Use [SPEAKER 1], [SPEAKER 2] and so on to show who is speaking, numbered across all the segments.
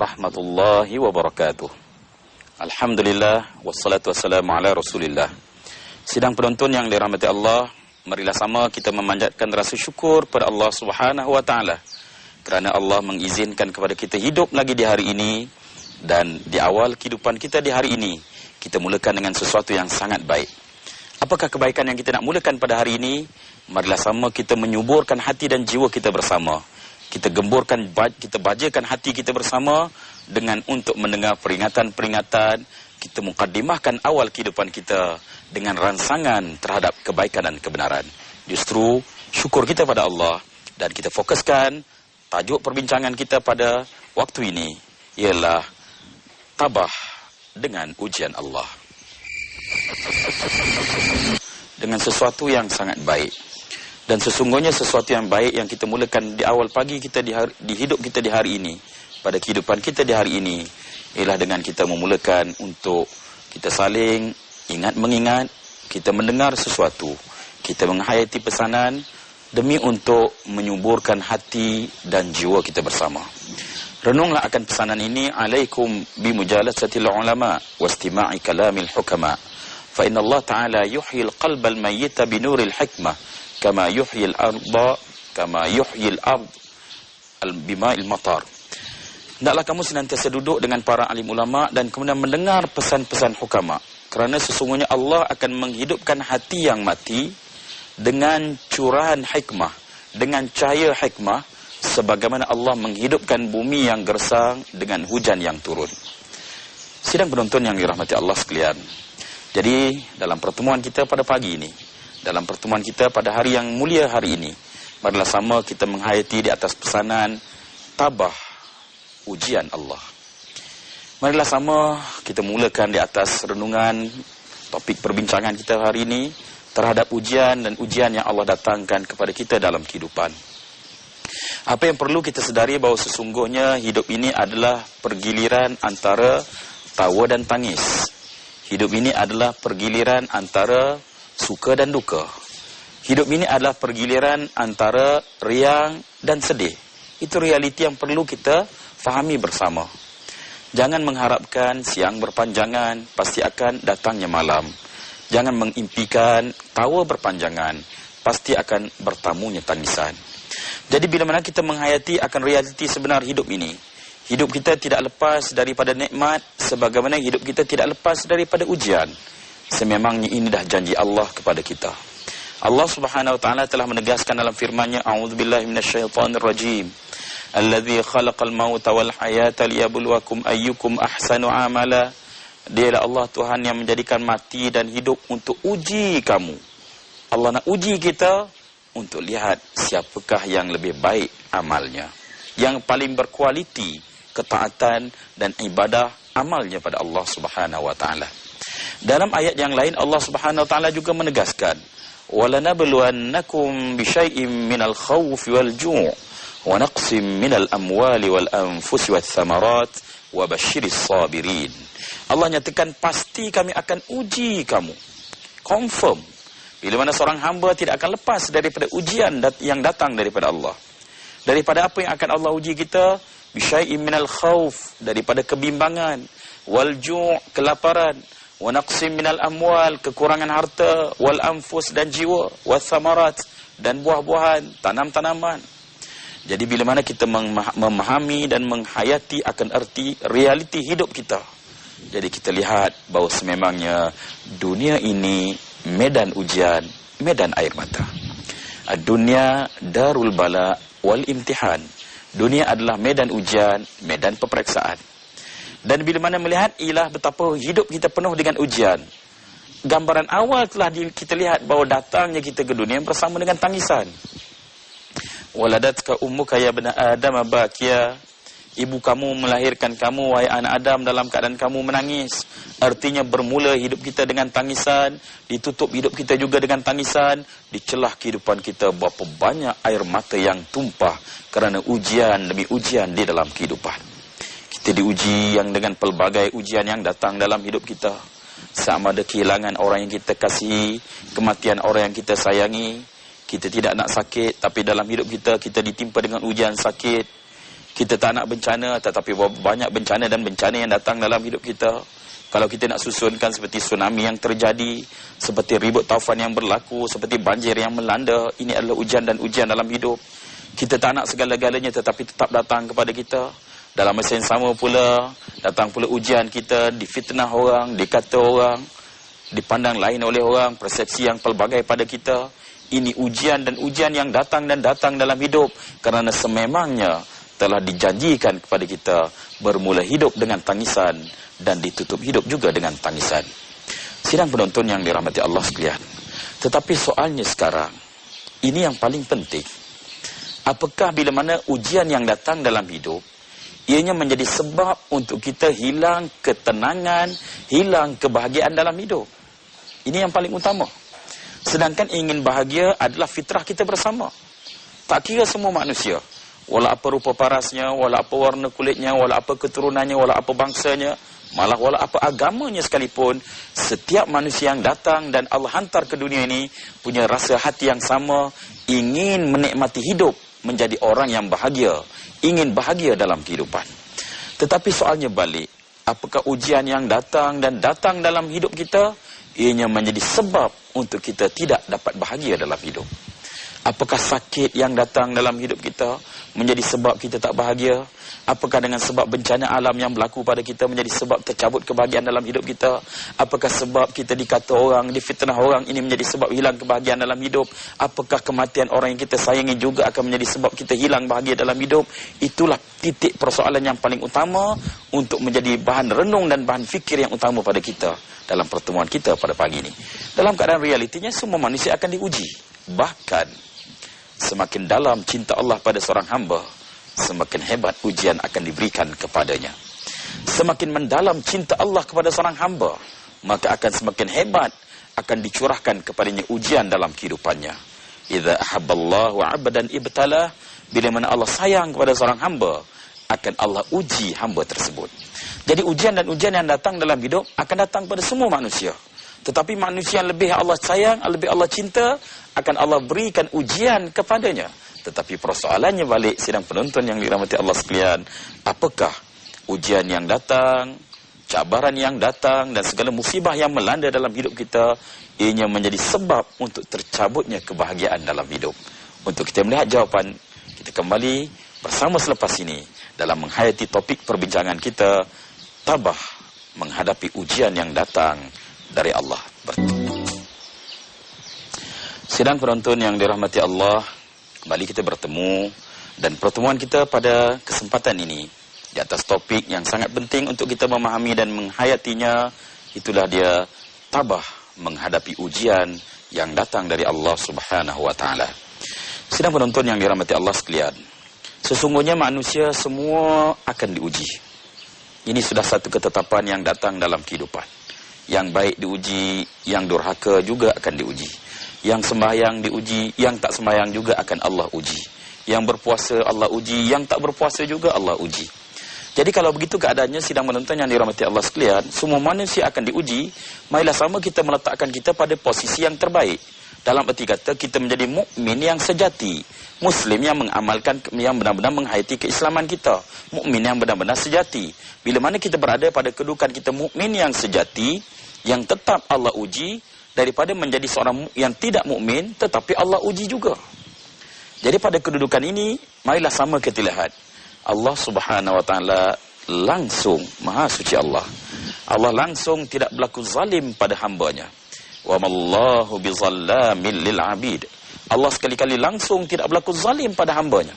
[SPEAKER 1] warahmatullahi wabarakatuh. Alhamdulillah, wassalatu wassalamu ala rasulillah. Sidang penonton yang dirahmati Allah, marilah sama kita memanjatkan rasa syukur pada Allah subhanahu wa ta'ala kerana Allah mengizinkan kepada kita hidup lagi di hari ini. Dan di awal kehidupan kita di hari ini, kita mulakan dengan sesuatu yang sangat baik. Apakah kebaikan yang kita nak mulakan pada hari ini? Marilah sama kita menyuburkan hati dan jiwa kita bersama. Kita gemburkan, kita bajakan hati kita bersama dengan untuk mendengar peringatan-peringatan. Kita mukaddimahkan awal kehidupan kita dengan rangsangan terhadap kebaikan dan kebenaran. Justru syukur kita pada Allah, dan kita fokuskan tajuk perbincangan kita pada waktu ini ialah tabah dengan ujian Allah. Dengan sesuatu yang sangat baik. Dan sesungguhnya sesuatu yang baik yang kita mulakan di awal pagi kita di hidup kita di hari ini, pada kehidupan kita di hari ini, ialah dengan kita memulakan untuk kita saling mengingat, kita mendengar sesuatu, kita menghayati pesanan demi untuk menyuburkan hati dan jiwa kita bersama. Renunglah akan pesanan ini, alaikum bimujalasatil ulama wastima'i kalamil hukama. Fa inna Allah Ta'ala yuhyil qalbal mayyita binuril hikmah kama yuhyil ard bima'il matar. Hendaklah kamu senantiasa duduk dengan para alim ulama dan kemudian mendengar pesan-pesan hukama, kerana sesungguhnya Allah akan menghidupkan hati yang mati dengan curahan hikmah, dengan cahaya hikmah, sebagaimana Allah menghidupkan bumi yang gersang dengan hujan yang turun. Sidang penonton yang dirahmati Allah sekalian, jadi dalam pertemuan kita pada pagi ini, dalam pertemuan kita pada hari yang mulia hari ini, marilah sama kita menghayati di atas pesanan tabah ujian Allah. Marilah sama kita mulakan di atas renungan topik perbincangan kita hari ini terhadap ujian dan ujian yang Allah datangkan kepada kita dalam kehidupan. Apa yang perlu kita sedari bahawa sesungguhnya hidup ini adalah pergiliran antara tawa dan tangis. Hidup ini adalah pergiliran antara suka dan duka. Hidup ini adalah pergiliran antara riang dan sedih. Itu realiti yang perlu kita fahami bersama. Jangan mengharapkan siang berpanjangan, pasti akan datangnya malam. Jangan mengimpikan tawa berpanjangan, pasti akan bertamunya tangisan. Jadi bila mana kita menghayati akan realiti sebenar hidup ini, hidup kita tidak lepas daripada nikmat, sebagaimana hidup kita tidak lepas daripada ujian. Sememangnya ini dah janji Allah kepada kita. Allah Subhanahu wa taala telah menegaskan dalam firman-Nya, a'udzubillahi minasyaitonir rajim. Allazi khalaqal mauta wal hayata liyabluwakum ayyukum ahsanu amala. Dialah Allah Tuhan yang menjadikan mati dan hidup untuk uji kamu. Allah nak uji kita untuk lihat siapakah yang lebih baik amalnya, yang paling berkualiti ketaatan dan ibadah amalnya pada Allah Subhanahu wa taala. Dalam ayat yang lain Allah Subhanahu wa taala juga menegaskan, "Walanabluwannakum bisyai'im minal khawfi wal ju' wa naqsim minal amwali wal anfusi wath thamarat wa basyiris sabirin." Allah nyatakan pasti kami akan uji kamu. Confirm. Bila mana seorang hamba tidak akan lepas daripada ujian yang datang daripada Allah. Daripada apa yang akan Allah uji kita? Bisyai'im minal khawf, daripada kebimbangan, wal ju', kelaparan, wa naqsim minal amwal, kekurangan harta, wal anfus, dan jiwa, wa thamarat, dan buah-buahan, tanam-tanaman. Jadi bila mana kita memahami dan menghayati akan erti realiti hidup kita, jadi kita lihat bahawa sememangnya dunia ini medan ujian, medan air mata. Dunia darul bala wal imtihan. Dunia adalah medan ujian, medan peperiksaan. Dan bila mana melihat ialah betapa hidup kita penuh dengan ujian. Gambaran awal telah kita lihat bahawa datangnya kita ke dunia bersama dengan tangisan. Waladatka ummuka ya bani Adam bakiya. Ibu kamu melahirkan kamu, wahai anak Adam, dalam keadaan kamu menangis. Artinya bermula hidup kita dengan tangisan, ditutup hidup kita juga dengan tangisan, dicelah kehidupan kita berapa banyak air mata yang tumpah kerana ujian demi ujian di dalam kehidupan. Kita diuji yang dengan pelbagai ujian yang datang dalam hidup kita. Sama ada kehilangan orang yang kita kasihi, kematian orang yang kita sayangi. Kita tidak nak sakit, tapi dalam hidup kita ditimpa dengan ujian sakit. Kita tak nak bencana, tetapi banyak bencana dan bencana yang datang dalam hidup kita. Kalau kita nak susunkan seperti tsunami yang terjadi, seperti ribut taufan yang berlaku, seperti banjir yang melanda, ini adalah ujian dan ujian dalam hidup. Kita tak nak segala-galanya tetapi tetap datang kepada kita. Dalam masa yang sama pula, datang pula ujian kita, difitnah orang, dikata orang, dipandang lain oleh orang, persepsi yang pelbagai pada kita. Ini ujian dan ujian yang datang dan datang dalam hidup, kerana sememangnya telah dijanjikan kepada kita bermula hidup dengan tangisan dan ditutup hidup juga dengan tangisan. Sidang penonton yang dirahmati Allah sekalian. Tetapi soalnya sekarang, ini yang paling penting. Apakah bila mana ujian yang datang dalam hidup, ianya menjadi sebab untuk kita hilang ketenangan, hilang kebahagiaan dalam hidup? Ini yang paling utama. Sedangkan ingin bahagia adalah fitrah kita bersama. Tak kira semua manusia, walau apa rupa parasnya, walau apa warna kulitnya, walau apa keturunannya, walau apa bangsanya, malah walau apa agamanya sekalipun, setiap manusia yang datang dan Allah hantar ke dunia ini punya rasa hati yang sama, ingin menikmati hidup, menjadi orang yang bahagia, ingin bahagia dalam kehidupan. Tetapi soalnya balik, apakah ujian yang datang dan datang dalam hidup kita, ianya menjadi sebab untuk kita tidak dapat bahagia dalam hidup? Apakah sakit yang datang dalam hidup kita menjadi sebab kita tak bahagia? Apakah dengan sebab bencana alam yang berlaku pada kita menjadi sebab tercabut kebahagiaan dalam hidup kita? Apakah sebab kita dikata orang, difitnah orang, ini menjadi sebab hilang kebahagiaan dalam hidup? Apakah kematian orang yang kita sayangi juga akan menjadi sebab kita hilang bahagia dalam hidup? Itulah titik persoalan yang paling utama untuk menjadi bahan renung dan bahan fikir yang utama pada kita dalam pertemuan kita pada pagi ini. Dalam keadaan realitinya, semua manusia akan diuji. Bahkan semakin dalam cinta Allah pada seorang hamba, semakin hebat ujian akan diberikan kepadanya. Semakin mendalam cinta Allah kepada seorang hamba, maka akan semakin hebat akan dicurahkan kepadanya ujian dalam kehidupannya. Idza ahabballahu 'abdan ibtalah, bila mana Allah sayang kepada seorang hamba, akan Allah uji hamba tersebut. Jadi ujian dan ujian yang datang dalam hidup akan datang pada semua manusia. Tetapi manusia yang lebih Allah sayang, lebih Allah cinta, akan Allah berikan ujian kepadanya. Tetapi persoalannya balik, sidang penonton yang dirahmati Allah sekalian, apakah ujian yang datang, cabaran yang datang, dan segala musibah yang melanda dalam hidup kita, ianya menjadi sebab untuk tercabutnya kebahagiaan dalam hidup? Untuk kita melihat jawapan, kita kembali bersama selepas ini dalam menghayati topik perbincangan kita, tabah menghadapi ujian yang datang dari Allah. Sidang penonton yang dirahmati Allah, kembali kita bertemu, dan pertemuan kita pada kesempatan ini di atas topik yang sangat penting untuk kita memahami dan menghayatinya, itulah dia tabah menghadapi ujian yang datang dari Allah Subhanahu wa taala. Sidang penonton yang dirahmati Allah sekalian, sesungguhnya manusia semua akan diuji. Ini sudah satu ketetapan yang datang dalam kehidupan. Yang baik diuji, yang durhaka juga akan diuji. Yang sembahyang diuji, yang tak sembahyang juga akan Allah uji. Yang berpuasa Allah uji, yang tak berpuasa juga Allah uji. Jadi kalau begitu keadaannya, sidang menonton yang dirahmati Allah sekalian, semua manusia akan diuji. Marilah sama kita meletakkan kita pada posisi yang terbaik. Dalam erti kata, kita menjadi mukmin yang sejati, Muslim yang mengamalkan, yang benar-benar menghayati keislaman kita, mukmin yang benar-benar sejati. Bila mana kita berada pada kedudukan kita mukmin yang sejati, yang tetap Allah uji, daripada menjadi seorang yang tidak mukmin tetapi Allah uji juga. Jadi pada kedudukan ini, marilah sama kita lihat, Allah Subhanahu wa taala langsung, Maha Suci Allah, Allah langsung tidak berlaku zalim pada hambanya. Wa mallahu bizallamin lil abid. Allah sekali-kali langsung tidak berlaku zalim pada hambanya.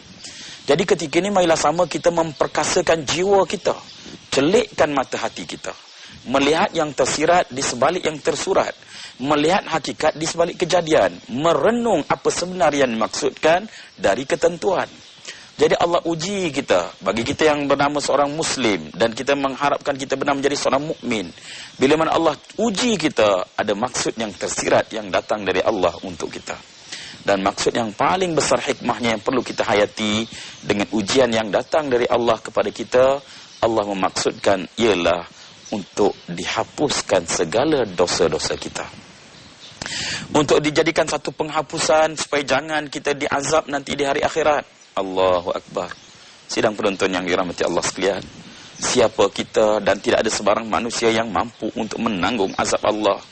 [SPEAKER 1] Jadi ketika ini, marilah sama kita memperkasakan jiwa kita, celikkan mata hati kita, melihat yang tersirat di sebalik yang tersurat, melihat hakikat di sebalik kejadian, merenung apa sebenarnya yang dimaksudkan dari ketentuan. Jadi Allah uji kita, bagi kita yang bernama seorang Muslim, dan kita mengharapkan kita benar menjadi seorang mukmin. Bila mana Allah uji kita, ada maksud yang tersirat yang datang dari Allah untuk kita. Dan maksud yang paling besar hikmahnya yang perlu kita hayati dengan ujian yang datang dari Allah kepada kita, Allah memaksudkan ialah untuk dihapuskan segala dosa-dosa kita. Untuk dijadikan satu penghapusan supaya jangan kita diazab nanti di hari akhirat. Allahu Akbar. Sidang penonton yang dirahmati Allah sekalian, siapa kita dan tidak ada sebarang manusia yang mampu untuk menanggung azab Allah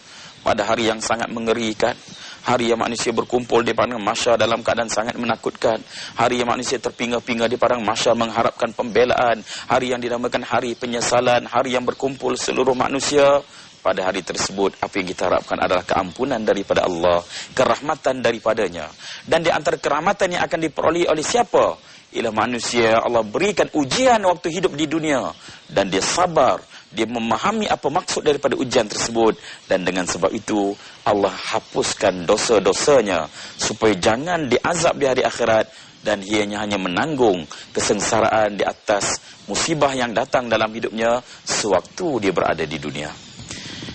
[SPEAKER 1] pada hari yang sangat mengerikan. Hari yang manusia berkumpul di padang mahsyar dalam keadaan sangat menakutkan. Hari yang manusia terpinga-pinga di padang mahsyar mengharapkan pembelaan. Hari yang dinamakan hari penyesalan. Hari yang berkumpul seluruh manusia. Pada hari tersebut, apa yang kita harapkan adalah keampunan daripada Allah, kerahmatan daripadanya. Dan di antara kerahmatan yang akan diperoleh oleh siapa? Ialah manusia. Allah berikan ujian waktu hidup di dunia. Dan dia sabar. Dia memahami apa maksud daripada ujian tersebut. Dan dengan sebab itu, Allah hapuskan dosa-dosanya supaya jangan diazab di hari akhirat. Dan ianya hanya menanggung kesengsaraan di atas musibah yang datang dalam hidupnya sewaktu dia berada di dunia.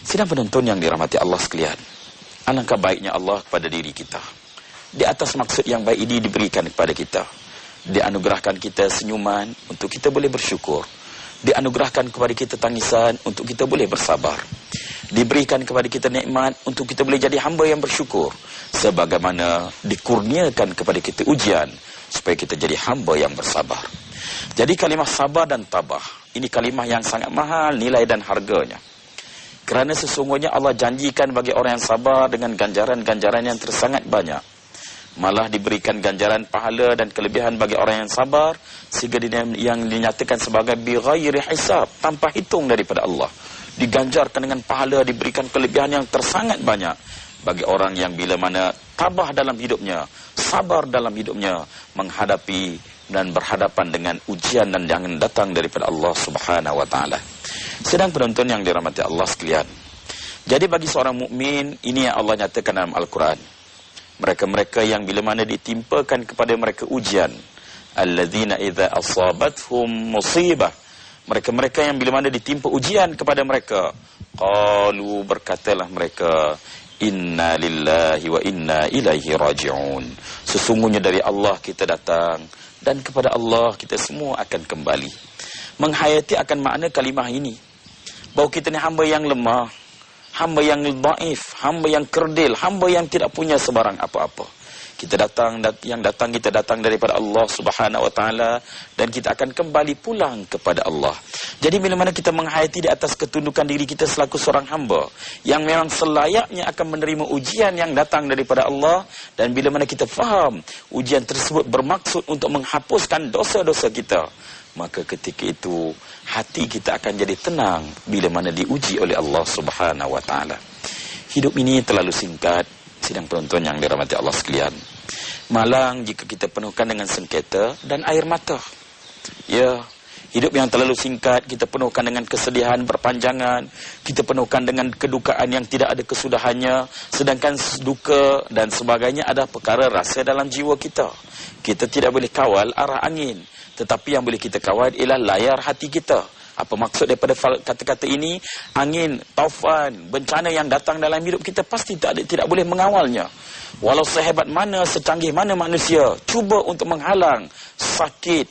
[SPEAKER 1] Sidang penonton yang dirahmati Allah sekalian, alangkah baiknya Allah kepada diri kita. Di atas maksud yang baik ini diberikan kepada kita. Dianugerahkan kita senyuman untuk kita boleh bersyukur. Dianugerahkan kepada kita tangisan untuk kita boleh bersabar. Diberikan kepada kita nikmat untuk kita boleh jadi hamba yang bersyukur. Sebagaimana dikurniakan kepada kita ujian supaya kita jadi hamba yang bersabar. Jadi kalimah sabar dan tabah, ini kalimah yang sangat mahal nilai dan harganya. Kerana sesungguhnya Allah janjikan bagi orang yang sabar dengan ganjaran-ganjaran yang tersangat banyak. Malah diberikan ganjaran pahala dan kelebihan bagi orang yang sabar sehingga yang dinyatakan sebagai bighairi hisab, tanpa hitung daripada Allah. Diganjarkan dengan pahala, diberikan kelebihan yang tersangat banyak bagi orang yang bila mana tabah dalam hidupnya, sabar dalam hidupnya menghadapi dan berhadapan dengan ujian dan jangan datang daripada Allah Subhanahu wa taala. Sedang penonton yang dirahmati Allah sekalian, jadi bagi seorang mukmin, ini yang Allah nyatakan dalam Al-Quran. Mereka-mereka yang bila mana ditimpakan kepada mereka ujian, alladzina idza asabathum musibah, mereka-mereka yang bila mana ditimpa ujian kepada mereka, qalu, berkatalah mereka, inna lillahi wa inna ilaihi raji'un, sesungguhnya dari Allah kita datang dan kepada Allah kita semua akan kembali. Menghayati akan makna kalimah ini, bahawa kita ni hamba yang lemah, hamba yang dhaif, hamba yang kerdil, hamba yang tidak punya sebarang apa-apa. Kita datang daripada Allah Subhanahu wa taala dan kita akan kembali pulang kepada Allah. Jadi bila mana kita menghayati di atas ketundukan diri kita selaku seorang hamba yang memang selayaknya akan menerima ujian yang datang daripada Allah, dan bila mana kita faham ujian tersebut bermaksud untuk menghapuskan dosa-dosa kita, maka ketika itu hati kita akan jadi tenang bila mana diuji oleh Allah Subhanahu wa taala. Hidup ini terlalu singkat, sidang penonton yang dirahmati Allah sekalian. Malang jika kita penuhkan dengan sengketa dan air mata. Ya, hidup yang terlalu singkat kita penuhkan dengan kesedihan berpanjangan, kita penuhkan dengan kedukaan yang tidak ada kesudahannya, sedangkan duka dan sebagainya ada perkara rasa dalam jiwa kita. Kita tidak boleh kawal arah angin, tetapi yang boleh kita kawal ialah layar hati kita. Apa maksud daripada kata-kata ini? Angin, taufan, bencana yang datang dalam hidup kita pasti tidak boleh mengawalnya. Walau sehebat mana, secanggih mana manusia cuba untuk menghalang, sakit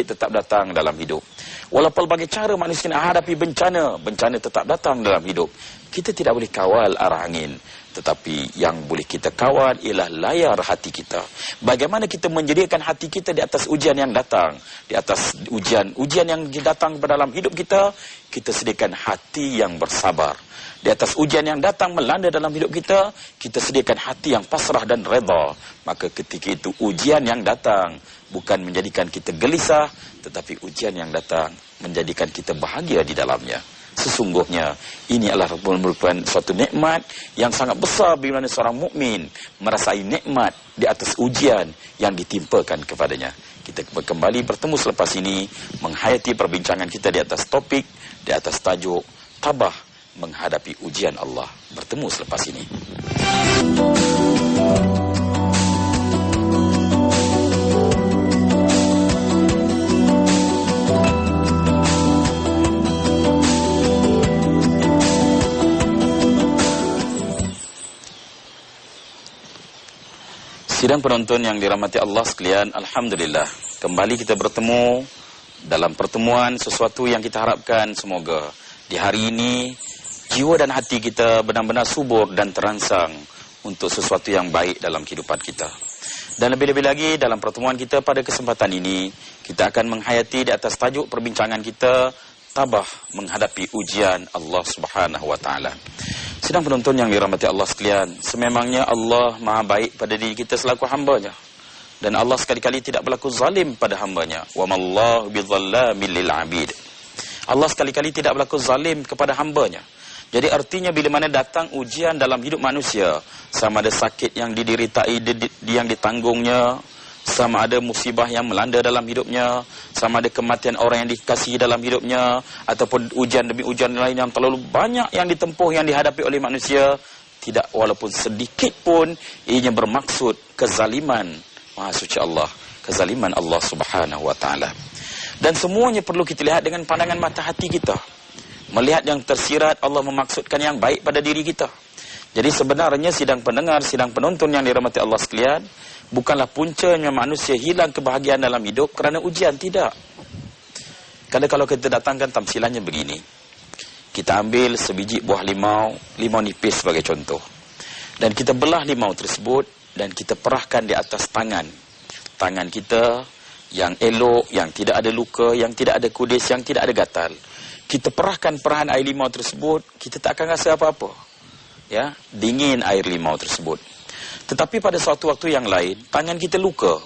[SPEAKER 1] tetap datang dalam hidup. Walau pelbagai cara manusia nak hadapi bencana tetap datang dalam hidup. Kita tidak boleh kawal arah angin, tetapi yang boleh kita kawal ialah layar hati kita. Bagaimana kita menjadikan hati kita di atas ujian yang datang, di atas ujian yang datang ke dalam hidup kita, kita sediakan hati yang bersabar. Di atas ujian yang datang melanda dalam hidup kita, kita sediakan hati yang pasrah dan redha. Maka ketika itu ujian yang datang bukan menjadikan kita gelisah, tetapi ujian yang datang menjadikan kita bahagia di dalamnya. Sesungguhnya ini adalah merupakan suatu nikmat yang sangat besar bila mana seorang mukmin merasai nikmat di atas ujian yang ditimpakan kepadanya. Kita kembali bertemu selepas ini menghayati perbincangan kita di atas topik, di atas tajuk tabah menghadapi ujian Allah. Bertemu selepas ini. Sidang penonton yang dirahmati Allah sekalian, alhamdulillah kembali kita bertemu dalam pertemuan sesuatu yang kita harapkan semoga di hari ini jiwa dan hati kita benar-benar subur dan terangsang untuk sesuatu yang baik dalam kehidupan kita. Dan lebih-lebih lagi dalam pertemuan kita pada kesempatan ini, kita akan menghayati di atas tajuk perbincangan kita, tabah menghadapi ujian Allah Subhanahu wa taala. Sedang penonton yang dirahmati Allah sekalian, sememangnya Allah Maha baik pada diri kita selaku hamba-Nya. Dan Allah sekali-kali tidak berlaku zalim pada hamba-Nya. Wa mallahu bizallamin lil 'abid. Allah sekali-kali tidak berlaku zalim kepada hamba-Nya. Jadi artinya bila mana datang ujian dalam hidup manusia, sama ada sakit yang dideritai, yang ditanggungnya, sama ada musibah yang melanda dalam hidupnya, sama ada kematian orang yang dikasihi dalam hidupnya, ataupun ujian demi ujian lain yang terlalu banyak yang ditempuh, yang dihadapi oleh manusia, tidak walaupun sedikit pun ianya bermaksud kezaliman Maha Suci Allah, kezaliman Allah Subhanahu wa taala. Dan semuanya perlu kita lihat dengan pandangan mata hati kita. Melihat yang tersirat, Allah memaksudkan yang baik pada diri kita. Jadi sebenarnya sidang pendengar, sidang penonton yang dirahmati Allah sekalian, bukanlah puncanya manusia hilang kebahagiaan dalam hidup kerana ujian, tidak. Kadang kalau kita datangkan tamsilannya begini, kita ambil sebiji buah limau nipis sebagai contoh, dan kita belah limau tersebut dan kita perahkan di atas tangan kita yang elok, yang tidak ada luka, yang tidak ada kudis, yang tidak ada gatal. Kita perahkan perahan air limau tersebut, kita tak akan rasa apa-apa. Ya, dingin air limau tersebut. Tetapi pada suatu waktu yang lain, tangan kita luka,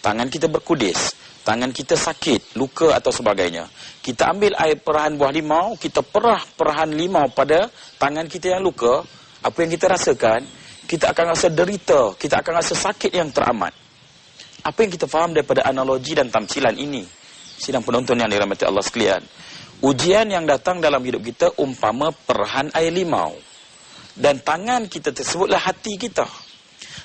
[SPEAKER 1] tangan kita berkudis, tangan kita sakit, luka atau sebagainya. Kita ambil air perahan buah limau, kita perah perahan limau pada tangan kita yang luka, apa yang kita rasakan? Kita akan rasa derita, kita akan rasa sakit yang teramat. Apa yang kita faham daripada analogi dan tamsilan ini? Sidang penonton yang dirahmati Allah sekalian, ujian yang datang dalam hidup kita umpama perahan air limau. Dan tangan kita tersebutlah hati kita.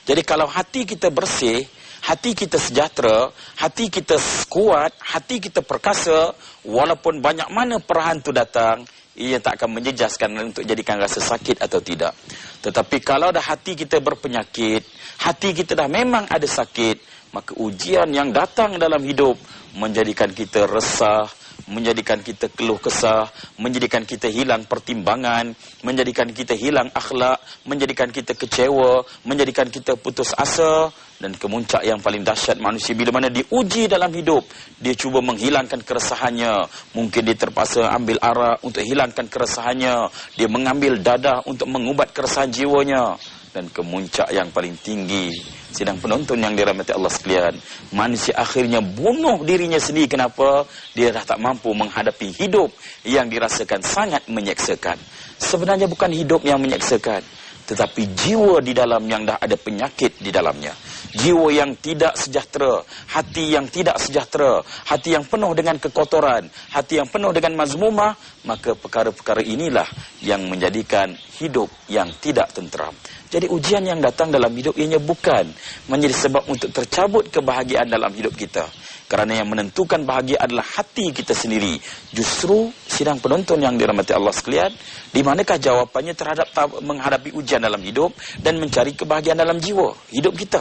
[SPEAKER 1] Jadi kalau hati kita bersih, hati kita sejahtera, hati kita kuat, hati kita perkasa, walaupun banyak mana perahan itu datang, ia tak akan menjejaskan untuk jadikan rasa sakit atau tidak. Tetapi kalau dah hati kita berpenyakit, hati kita dah memang ada sakit, maka ujian yang datang dalam hidup menjadikan kita resah, menjadikan kita keluh kesah, menjadikan kita hilang pertimbangan, menjadikan kita hilang akhlak, menjadikan kita kecewa, menjadikan kita putus asa. Dan kemuncak yang paling dahsyat manusia bila mana diuji dalam hidup, dia cuba menghilangkan keresahannya. Mungkin dia terpaksa ambil arak untuk hilangkan keresahannya, dia mengambil dadah untuk mengubat keresahan jiwanya. Dan kemuncak yang paling tinggi, sidang penonton yang dirahmati Allah sekalian, manusia akhirnya bunuh dirinya sendiri. Kenapa? Dia dah tak mampu menghadapi hidup yang dirasakan sangat menyeksakan. Sebenarnya bukan hidup yang menyeksakan, tetapi jiwa di dalam yang dah ada penyakit di dalamnya. Jiwa yang tidak sejahtera, hati yang tidak sejahtera, hati yang penuh dengan kekotoran, hati yang penuh dengan mazmumah, maka perkara-perkara inilah yang menjadikan hidup yang tidak tenteram. Jadi ujian yang datang dalam hidup ianya bukan menjadi sebab untuk tercabut kebahagiaan dalam hidup kita. Kerana yang menentukan bahagia adalah hati kita sendiri. Justru sidang penonton yang dirahmati Allah sekalian, di manakah jawapannya terhadap menghadapi ujian dalam hidup dan mencari kebahagiaan dalam jiwa hidup kita?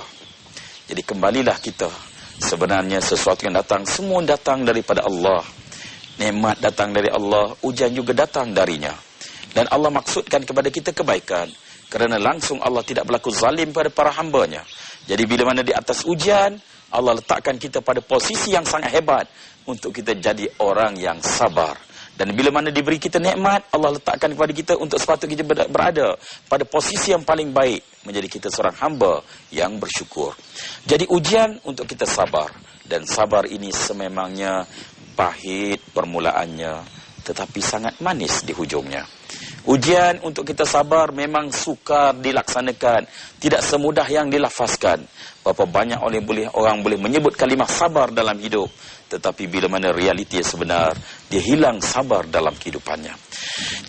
[SPEAKER 1] Jadi kembalilah kita. Sebenarnya sesuatu yang datang, semua datang daripada Allah. Nikmat datang dari Allah, ujian juga datang darinya. Dan Allah maksudkan kepada kita kebaikan. Kerana langsung Allah tidak berlaku zalim pada para hamba-Nya. Jadi bila mana di atas ujian, Allah letakkan kita pada posisi yang sangat hebat untuk kita jadi orang yang sabar. Dan bila mana diberi kita nikmat, Allah letakkan kepada kita untuk sepatutnya kita berada pada posisi yang paling baik, menjadi kita seorang hamba yang bersyukur. Jadi ujian untuk kita sabar. Dan sabar ini sememangnya pahit permulaannya, tetapi sangat manis di hujungnya. Ujian untuk kita sabar memang sukar dilaksanakan, tidak semudah yang dilafazkan. Berapa banyak orang boleh menyebut kalimah sabar dalam hidup, tetapi bila mana realiti sebenar, dia hilang sabar dalam kehidupannya.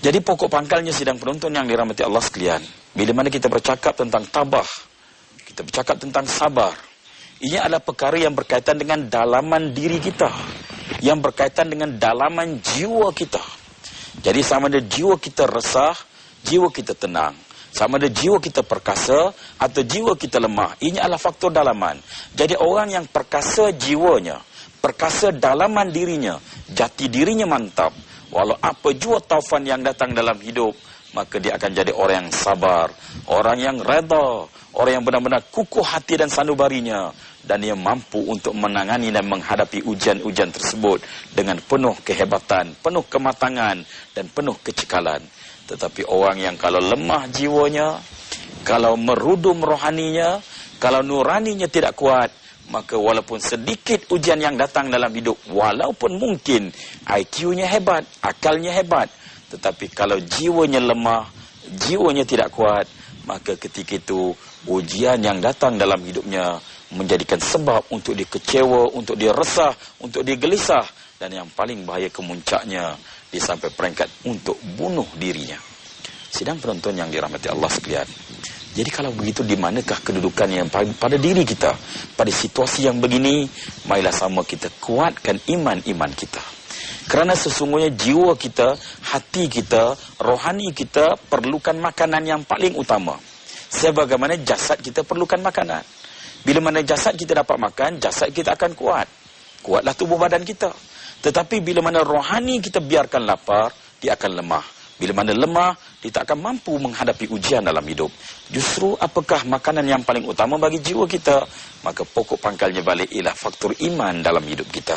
[SPEAKER 1] Jadi pokok pangkalnya sidang penonton yang dirahmati Allah sekalian, bila mana kita bercakap tentang tabah, kita bercakap tentang sabar, ini adalah perkara yang berkaitan dengan dalaman diri kita, yang berkaitan dengan dalaman jiwa kita. Jadi sama ada jiwa kita resah, jiwa kita tenang, sama ada jiwa kita perkasa atau jiwa kita lemah, ini adalah faktor dalaman. Jadi orang yang perkasa jiwanya, perkasa dalaman dirinya, jati dirinya mantap, walau apa jua taufan yang datang dalam hidup, maka dia akan jadi orang yang sabar, orang yang reda, orang yang benar-benar kukuh hati dan sanubarinya, dan dia mampu untuk menangani dan menghadapi ujian-ujian tersebut dengan penuh kehebatan, penuh kematangan dan penuh kecekalan. Tetapi orang yang kalau lemah jiwanya, kalau merudum rohaninya, kalau nuraninya tidak kuat, maka walaupun sedikit ujian yang datang dalam hidup, walaupun mungkin IQ-nya hebat, akalnya hebat, tetapi kalau jiwanya lemah, jiwanya tidak kuat, maka ketika itu ujian yang datang dalam hidupnya menjadikan sebab untuk dia kecewa, untuk dia resah, untuk dia gelisah, dan yang paling bahaya kemuncaknya, dia sampai peringkat untuk bunuh dirinya. Sidang penonton yang dirahmati Allah sekalian, jadi kalau begitu di manakah kedudukan yang pada diri kita pada situasi yang begini? Marilah sama kita kuatkan iman-iman kita. Kerana sesungguhnya jiwa kita, hati kita, rohani kita perlukan makanan yang paling utama. Sebagaimana jasad kita perlukan makanan. Bila mana jasad kita dapat makan, jasad kita akan kuat. Kuatlah tubuh badan kita. Tetapi bila mana rohani kita biarkan lapar, dia akan lemah. Bila mana lemah, dia tak akan mampu menghadapi ujian dalam hidup. Justru apakah makanan yang paling utama bagi jiwa kita? Maka pokok pangkalnya balik ialah faktor iman dalam hidup kita.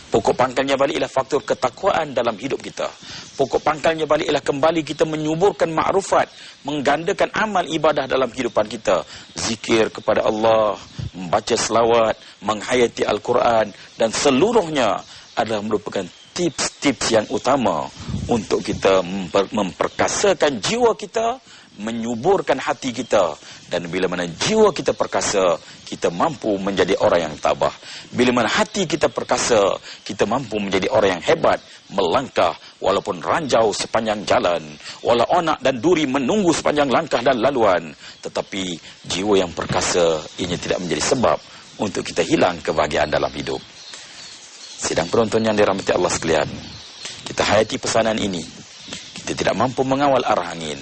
[SPEAKER 1] Pokok pangkalnya balik ialah faktor ketakwaan dalam hidup kita. Pokok pangkalnya balik ialah kembali kita menyuburkan ma'rufat, menggandakan amal ibadah dalam kehidupan kita. Zikir kepada Allah, membaca selawat, menghayati Al-Quran, dan seluruhnya adalah merupakan tips-tips yang utama untuk kita memperkasakan jiwa kita, menyuburkan hati kita. Dan bila mana jiwa kita perkasa, kita mampu menjadi orang yang tabah. Bila mana hati kita perkasa, kita mampu menjadi orang yang hebat, melangkah walaupun ranjau sepanjang jalan, walau onak dan duri menunggu sepanjang langkah dan laluan. Tetapi jiwa yang perkasa ini tidak menjadi sebab untuk kita hilang kebahagiaan dalam hidup. Sidang penonton yang dirahmati Allah sekalian, kita hayati pesanan ini. Kita tidak mampu mengawal arah angin,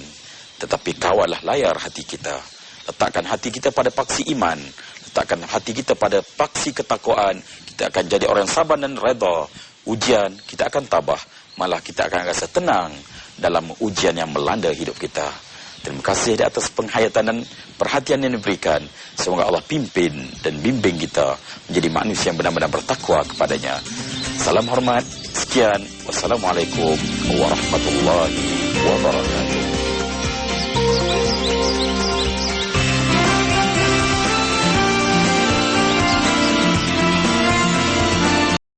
[SPEAKER 1] tetapi kawallah layar hati kita. Letakkan hati kita pada paksi iman, letakkan hati kita pada paksi ketakwaan. Kita akan jadi orang sabar dan reda. Ujian kita akan tabah, malah kita akan rasa tenang dalam ujian yang melanda hidup kita. Terima kasih di atas penghayatan dan perhatian yang diberikan. Semoga Allah pimpin dan bimbing kita menjadi manusia yang benar-benar bertakwa kepadanya. Salam hormat. Sekian. Wassalamualaikum warahmatullahi wabarakatuh.